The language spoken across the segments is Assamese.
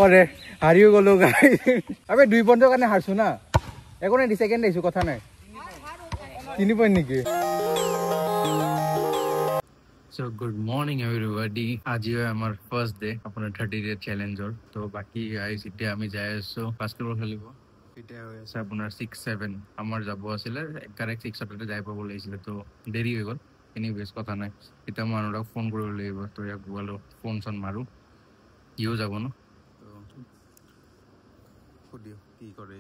অরে হারিয়ে গেল গাই আবে 2 পয়েন্টের কারণে হারছো না এখন 2 সেকেন্ড আইছো কথা নাই 3 পয়েন্ট নাকি So good morning everybody. আজি আমার ফার্স্ট ডে আপনার 30 ডে চ্যালেঞ্জর তো বাকি গাইস এটা আমি যাই আছো বাস্কেটবল খেলিব এটা হইছে আপনার 6-7 আমার যাব আছিল কারেক্ট 6 সাটারডে যাইব বলেছিল তো দেরি হই গল এনিওয়েজ কথা নাই এটা মানুরা ফোন করে লইব তো এক বলো ফোন সন মারু ইও যাব না তো খুদিও কি করে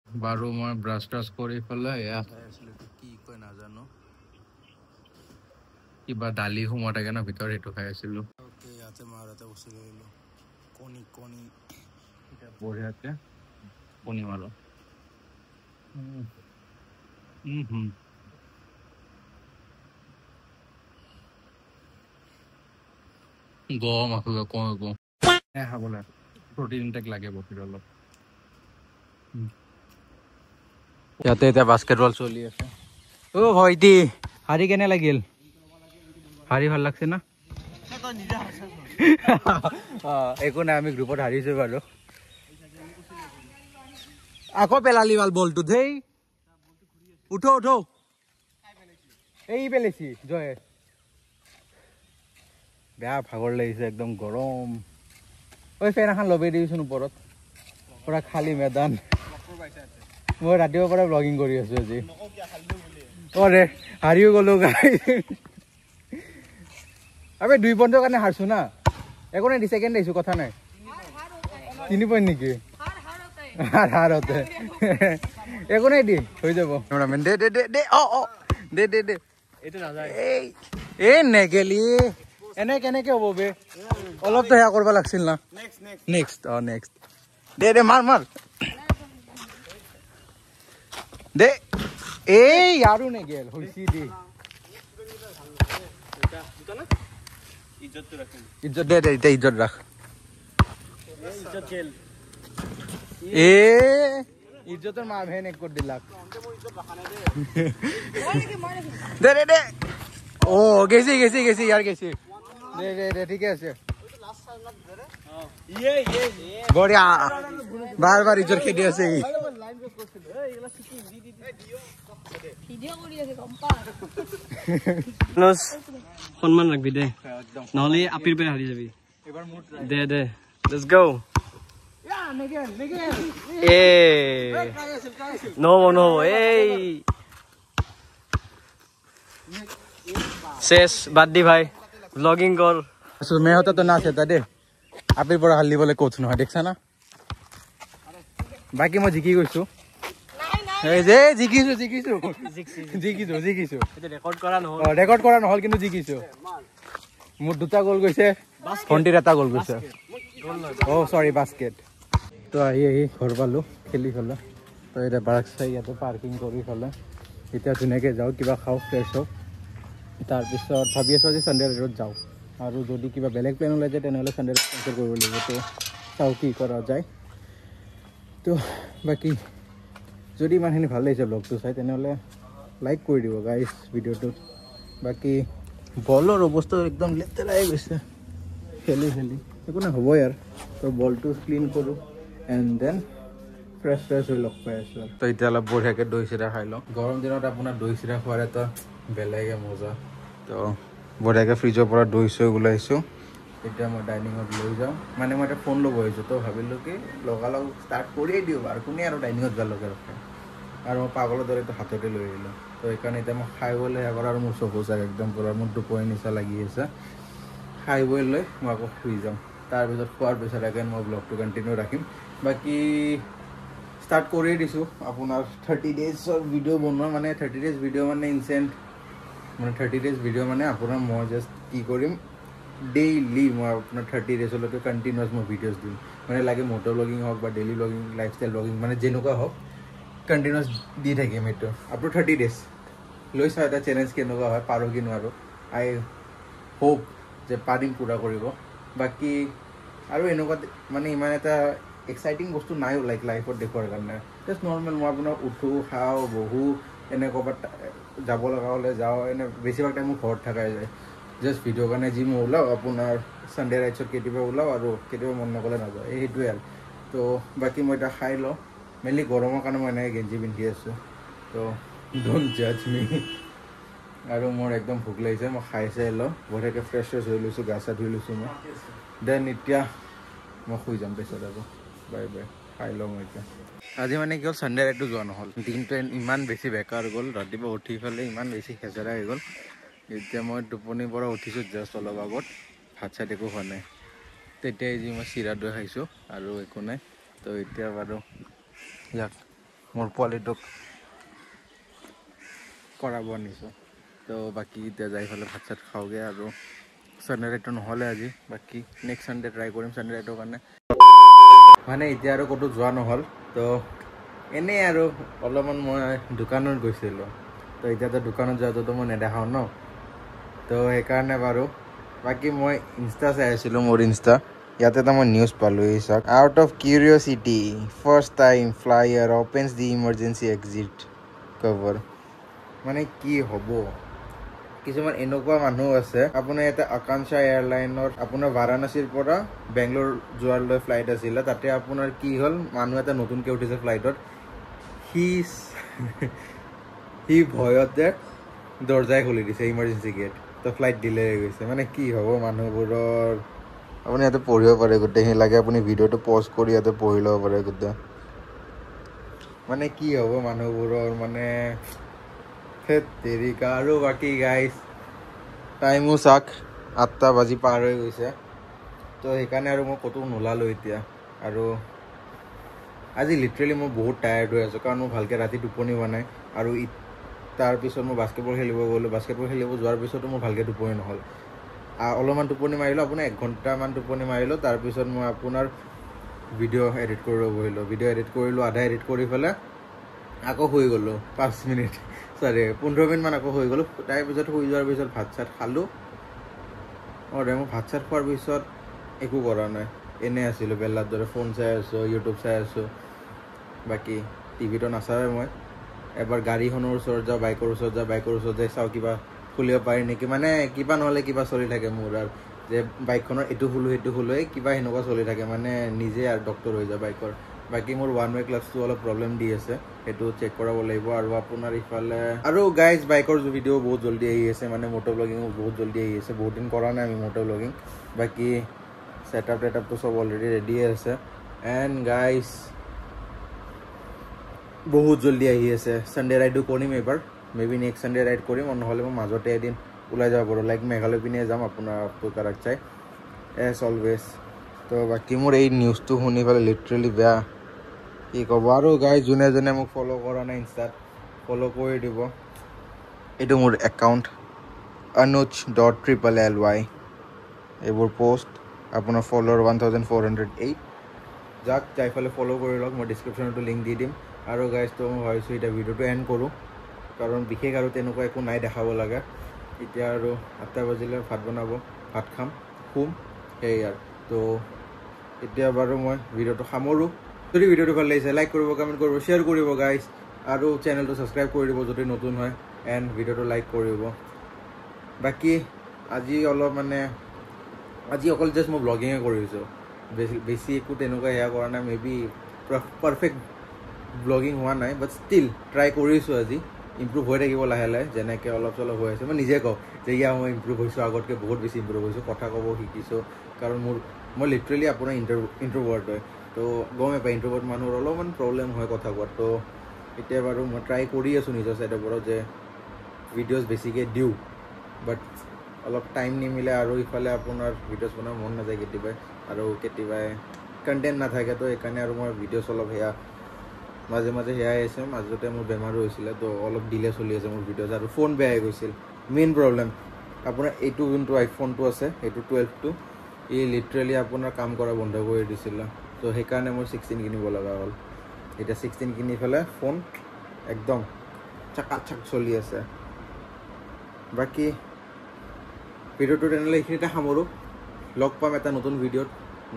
বারো মই ব্রাশ টাশ করে ফেলা আসলে তো কি কই না জানো কিবা দালি হুমা থাকে না ভিতরে এটো খাই আছিল ওকে ইয়াতে মারাতে বসে গেল কোনি এটা বড়িয়াতে কোনি মারো গম আছে গম হ্যাঁ হ্যাঁ বলে প্রোটিন ইনটেক লাগে বকির অলপ ইয়াতে এটা বাস্কেটবল চলি আছে ও ভাইটি হারি কেনে লাগিল হারি ভাল লাগছে না একো নাই আমি গ্ৰুপত হাৰিছো বাৰু আকৌ পেলালি বাল বলটো দেই উঠো উঠো এই পেলেছি জয় বেয়া ভাগৰ লাগিছে একদম গৰম ওই ফেন এখন লবে দিছোন ওপৰত পুৰা খালী ময়দান মই ৰাতিপুৱাৰ পৰা ব্লগিং কৰি আছো আজি অৰে হাৰিও গলো গাই আবে 2 পয়েন্টের কারণে হারছো না এখন 2 সেকেন্ড আইছো কথা নাই 3 পয়েন্ট নাকি হার হতে এখন দি হই যাব ক্যামেরাম্যান দে দে দে ও ও দে দে দে এটা না যায় এই নেগেলি এনে কেনেকে হবো বে অলপ তো হ্যা করবা লাগছিল না নেক্সট দে দে মার মার দে এই यारू নেগেল হইছি দি इज्जत दे दे इज्जत रख इज्जत खेल ए इज्जत मा बहन एक को दिलाक दे दे दे ओ कैसी यार कैसी दे दे दे ठीक है ऐसे ये बढ़िया बार इज्जत के दिया से ভিডিও কৰি আছে কম্পা প্লাস সম্মান রাখবি দে নহলে আপির পে হারি যাবি এবার mood De De let's go ইয়া নেগেল এ নো এই শেষ বাদ দি ভাই ব্লগিং কর সো মে হতা তো না সেটা দে আপির পর হালি বলে কোচ নহয় দেখছা না বাকি মই জিকি গৈছো এই যে জিকিছো এটা রেকর্ড করা নহল কিন্তু জিকিছো মোৰ দুটা গোল গৈছে ফন্টিৰ এটা গোল গৈছে ও সৰি বাস্কেট তো আহি ঘৰ পালো খেলি ফেলা তো এটা বাৰক চাই ইয়াতে পাৰ্কিং কৰি ফেলা এতিয়া ধুনীয়াকৈ যাওঁ কিবা খাওঁ ফ্ৰেছ হওঁ তাৰপিছত ভাবি আছোঁ যে সানডে ৰেডত যাওঁ আৰু যদি কিবা বেলেগ প্লেন ওলাই যায় তেনেহ'লে সানডে কেঞ্চেল কৰিব লাগিব তো চাওঁ কি কৰা যায় তো বাকী যদি ইমানখিনি ভাল লাগিছে ব্লগটো চাই তেনেহ'লে লাইক কৰি দিব গাইজ ভিডিঅ'টো বাকী বলৰ অৱস্থা একদম লেতেৰাই গৈছে খেলি একো নাই হ'ব ইয়াৰ তো বলটো ক্লিন কৰোঁ এণ্ড দেন ফ্ৰেছ হৈ লগ পাই আছোঁ আৰু তো এতিয়া অলপ বঢ়িয়াকৈ দৈ চিৰা খাই লওঁ গৰম দিনত আপোনাৰ দৈ চিৰা খোৱাৰ এটা বেলেগে মজা তো বঢ়িয়াকৈ ফ্ৰিজৰ পৰা দৈ চৈ ওলাইছোঁ এতিয়া মই ডাইনিঙত লৈ যাওঁ মানে মই এটা ফোন ল'ব আহিছোঁ তো ভাবিলোঁ কি লগালগ ষ্টাৰ্ট কৰিয়েই দিওঁ আৰু কোনে আৰু ডাইনিঙত যোৱালৈকে ৰখে আৰু মই পাগলৰ দৰে এইটো হাততে লৈ আহিলোঁ তো সেইকাৰণে এতিয়া মই খাই বৈ লৈ আগৰ আৰু মোৰ চকু চাক একদম পূৰা মোৰ টোপনি নিচা লাগি আছে খাই বৈ লৈ মই আকৌ শুই যাওঁ তাৰপিছত খোৱাৰ পিছত এগেইন মই ব্লগটো কণ্টিনিউ ৰাখিম বাকী ষ্টাৰ্ট কৰিয়ে দিছোঁ আপোনাৰ 30 ডেজৰ ভিডিঅ' বনোৱা মানে 30 ডেজ ভিডিঅ' মানে ইনচেণ্ট মানে 30 ডেজ ভিডিঅ' মানে আপোনাৰ মই জাষ্ট কি কৰিম ডেইলি মই আপোনাৰ 30 ডেজলৈকে কণ্টিনিউৱাছ মই ভিডিঅ'জ দিম মানে লাগে মটৰ ব্লগিং হওক বা ডেইলি ব্লগিং লাইফষ্টাইল ব্লগিং মানে যেনেকুৱা হওক কণ্টিনিউৱাছ দি থাকিম এইটো আপ টু 30 ডেজ লৈ চাওঁ এটা চেলেঞ্জ কেনেকুৱা হয় পাৰোঁ কি নোৱাৰোঁ আই হোপ যে পাৰিম পূৰা কৰিব বাকী আৰু এনেকুৱা মানে ইমান এটা এক্সাইটিং বস্তু নাইও লাইক লাইফত দেখুৱাৰ কাৰণে জাষ্ট নৰ্মেল মই আপোনাৰ উঠোঁ খাওঁ বহোঁ এনে ক'ৰবাত যাব লগা হ'লে যাওঁ এনে বেছিভাগ টাইম মোৰ ঘৰত থাকাই যায় জাষ্ট ভিডিঅ'ৰ কাৰণে যি মই ওলাওঁ আপোনাৰ ছানডে ৰাইডছত কেতিয়াবা ওলাওঁ আৰু কেতিয়াবা মন নগ'লে নাযাওঁ সেইটোৱে আৰু তো বাকী মই এতিয়া খাই লওঁ মেইনলি গৰমৰ কাৰণে মই এনেকৈ গেঞ্জি পিন্ধি আছোঁ তো ডোণ্ট জাজ মি আৰু মোৰ একদম ভোক লাগিছে মই খাই চাই লওঁ বঢ়িয়াকৈ ফ্ৰেছ হৈ লৈছোঁ গা চা ধুই লৈছোঁ মই দেন এতিয়া মই শুই যাম পিছত আৰু বাই বাই খাই লওঁ মই এতিয়া আজি মানে কি হ'ল ছানডে ৰাইডটো যোৱা নহ'ল দিনটো ইমান বেছি বেকাৰ গ'ল ৰাতিপুৱা উঠি পেলাই ইমান বেছি খেচেৰা হৈ গ'ল এতিয়া মই টোপনিৰ পৰা উঠিছোঁ জাষ্ট অলপ আগত ভাত চাত একো খোৱা নাই তেতিয়াই যি মই চিৰা দৈ খাইছোঁ আৰু একো নাই তো এতিয়া বাৰু ইয়াক মোৰ পোৱালিটোক কৰাব আনিছোঁ তো বাকী এতিয়া যাই পেলাই ভাত চাত খাওঁগৈ আৰু ছানডে ৰাইডটো নহ'লে আজি বাকী নেক্সট ছানডে ট্ৰাই কৰিম ছানডে ৰাইডৰ কাৰণে মানে এতিয়া আৰু ক'তো যোৱা নহ'ল তো এনেই আৰু অলপমান মই দোকানত গৈছিলোঁ তো এতিয়াতো দোকানত যোৱাটোতো মই নেদেখাওঁ ন তো সেইকাৰণে বাৰু বাকী মই ইনষ্টা চাই আছিলোঁ মোৰ ইনষ্টা ইয়াতে এটা মই নিউজ পালোঁ এই চাওক out of curiosity first time flyer opens the emergency exit cover মানে কি হ'ব কিছুমান এনেকুৱা মানুহ আছে আপোনাৰ ইয়াতে আকাংক্ষা এয়াৰলাইনৰ আপোনাৰ বাৰাণসীৰ পৰা বেংগলোৰ যোৱালৈ ফ্লাইট আছিলে তাতে আপোনাৰ কি হ'ল মানুহ এটা নতুনকৈ উঠিছে ফ্লাইটত সি ভয়তে দৰ্জাই খুলি দিছে ইমাৰ্জেঞ্চি গেট তো ফ্লাইট ডিলে হৈ গৈছে মানে কি হ'ব মানুহবোৰৰ আপুনি ইয়াতে পঢ়িব পাৰে গোটেইখিনি লাগে আপুনি ভিডিঅ'টো পজ কৰি ইয়াতে পঢ়ি ল'ব পাৰে গোটেই মানে কি হ'ব মানুহবোৰৰ মানে তেৰিকা আৰু বাকী গাইজ টাইমো চাওক 8টা বাজি পাৰ হৈ গৈছে তো সেইকাৰণে আৰু মই ক'তো নোলালোঁ এতিয়া আৰু আজি লিটাৰেলি মই বহুত টায়াৰ্ড হৈ আছোঁ কাৰণ মই ভালকৈ ৰাতি টোপনি হোৱা নাই আৰু তাৰপিছত মই বাস্কেটবল খেলিব গ'লোঁ বাস্কেটবল খেলিব যোৱাৰ পিছতো মোৰ ভালকৈ টোপনি নহ'ল অলপমান টোপনি মাৰিলোঁ আপোনাৰ 1 ঘণ্টামান টোপনি মাৰিলোঁ তাৰপিছত মই আপোনাৰ ভিডিঅ' এডিট কৰিব বহিলোঁ ভিডিঅ' এডিট কৰিলোঁ আধা এডিট কৰি পেলাই আকৌ শুই গ'লোঁ 5 মিনিট 15 মিনিটমান আকৌ হৈ গ'লোঁ তাৰপিছত শুই যোৱাৰ পিছত ভাত চাত খালোঁ মই ভাত চাত খোৱাৰ পিছত একো কৰা নাই এনেই আছিলোঁ বেলাৰ দৰে ফোন চাই আছোঁ ইউটিউব চাই আছোঁ বাকী টিভিটো নাচাওঁৱে মই এবাৰ গাড়ীখনৰ ওচৰত যাওঁ বাইকৰ ওচৰত যাই চাওঁ কিবা খুলিব পাৰি নেকি মানে কিবা নহ'লে কিবা চলি থাকে মোৰ আৰু যে বাইকখনৰ এইটো খোলোঁ সেইটো খোলোঁ কিবা সেনেকুৱা চলি থাকে মানে নিজে আৰু ডক্তৰ হৈ যায় বাইকৰ বাকী মোৰ 1 ৱে ক্লাছটো অলপ প্ৰব্লেম দি আছে সেইটো চেক কৰাব লাগিব আৰু আপোনাৰ ইফালে আৰু গাইজ বাইকৰ ভিডিঅ' বহুত জল্দি আহি আছে মানে মটো ব্লগিঙো বহুত জল্দি আহি আছে বহুত দিন কৰা নাই আমি মটো ব্লগিং বাকী ছেটআপ টেটআপটো চব অলৰেডি ৰেডিয়ে আছে এণ্ড গাইজ বহুত জল্দি আহি আছে ছানডে ৰাইডো কৰিম এইবাৰ may be next Sunday ride কৰিম নহ'লে মই মাজতে এদিন ওলাই যাব পাৰোঁ লাইক মেঘালয় পিনে যাম আপোনাৰ পোকাৰাক চাই এজ অলৱেজ তো বাকী মোৰ এই নিউজটো শুনি পেলাই লিটাৰেলি বেয়া কি ক'ব আৰু গাইজ যোনে যোনে মোক ফ'ল' কৰা নাই ইনষ্টাত ফ'ল' কৰি দিব এইটো মোৰ একাউণ্ট anuj.LLY এইবোৰ পষ্ট আপোনাৰ ফ'ল'ৱাৰ 1408 যাক যাই ফালে ফ'ল' কৰি লওক মই ডিছক্ৰিপশ্যনতো লিংক দি দিম আৰু গাইজ তো মই ভাবিছোঁ এতিয়া ভিডিঅ'টো এণ্ড কৰোঁ কাৰণ বিশেষ আৰু তেনেকুৱা একো নাই দেখাব লগা এতিয়া আৰু 8টা বাজিলে ভাত বনাব ভাত খাম শুম সেয়াই আৰু তো এতিয়া বাৰু মই ভিডিঅ'টো সামৰোঁ যদি ভিডিঅ'টো ভাল লাগিছে লাইক কৰিব কমেণ্ট কৰিব শ্বেয়াৰ কৰিব গাইজ আৰু চেনেলটো ছাবস্ক্ৰাইব কৰি দিব যদি নতুন হয় এণ্ড ভিডিঅ'টো লাইক কৰিব বাকী আজি অলপ মানে আজি অকল জাষ্ট মই ব্লগিঙে কৰিছোঁ বেছি একো তেনেকুৱা সেয়া কৰা নাই মে বি পাৰফেক্ট ব্লগিং হোৱা নাই বাট ষ্টিল ট্ৰাই কৰিছোঁ আজি ইম্প্ৰুভ হৈ থাকিব লাহে লাহে যেনেকৈ অলপ চলপ হৈ আছে মই নিজে কওঁ যে মই ইম্প্ৰুভ হৈছোঁ আগতকৈ বহুত বেছি ইম্প্ৰুভ হৈছোঁ কথা ক'ব শিকিছোঁ কাৰণ মই লিটাৰেলি আপোনাৰ ইণ্ট্ৰভাৰ্ট হয় তো গমেই পায় ইণ্ট্ৰভাৰ্ট মানুহৰ অলপমান প্ৰব্লেম হয় কথা কোৱাত তো এতিয়া বাৰু মই ট্ৰাই কৰি আছোঁ নিজৰ ছাইডৰ পৰা যে ভিডিঅ'জ বেছিকৈ দিওঁ বাট অলপ টাইম নিমিলে আৰু ইফালে আপোনাৰ ভিডিঅ'জ বনাব মন নাযায় কেতিয়াবাই আৰু কেতিয়াবাই কণ্টেণ্ট নাথাকে তো সেইকাৰণে আৰু মই ভিডিঅ'জ অলপ সেয়া মাজে মাজে সেয়াই আছে মাজতে মোৰ বেমাৰো হৈছিলে তো অলপ ডিলে চলি আছে মোৰ ভিডিঅ'জ আৰু ফোন বেয়া হৈ গৈছিল মেইন প্ৰব্লেম আপোনাৰ এইটো যোনটো আইফোনটো আছে সেইটো 12টো ই লিটাৰেলি আপোনাৰ কাম কৰা বন্ধ কৰি দিছিলে তো সেইকাৰণে মই 16 কিনিব লগা হ'ল এতিয়া 16 কিনি পেলাই ফোন একদম চাকাচাক চলি আছে বাকী ভিডিঅ'টো তেনেহ'লে এইখিনিতে সামৰোঁ লগ পাম এটা নতুন ভিডিঅ'ত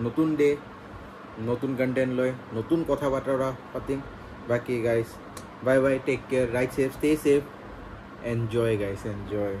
নতুন ডে নতুন কণ্টেণ্ট লৈ নতুন কথা বতৰা পাতিম বাকী guys bye bye take care ride safe stay safe enjoy guys enjoy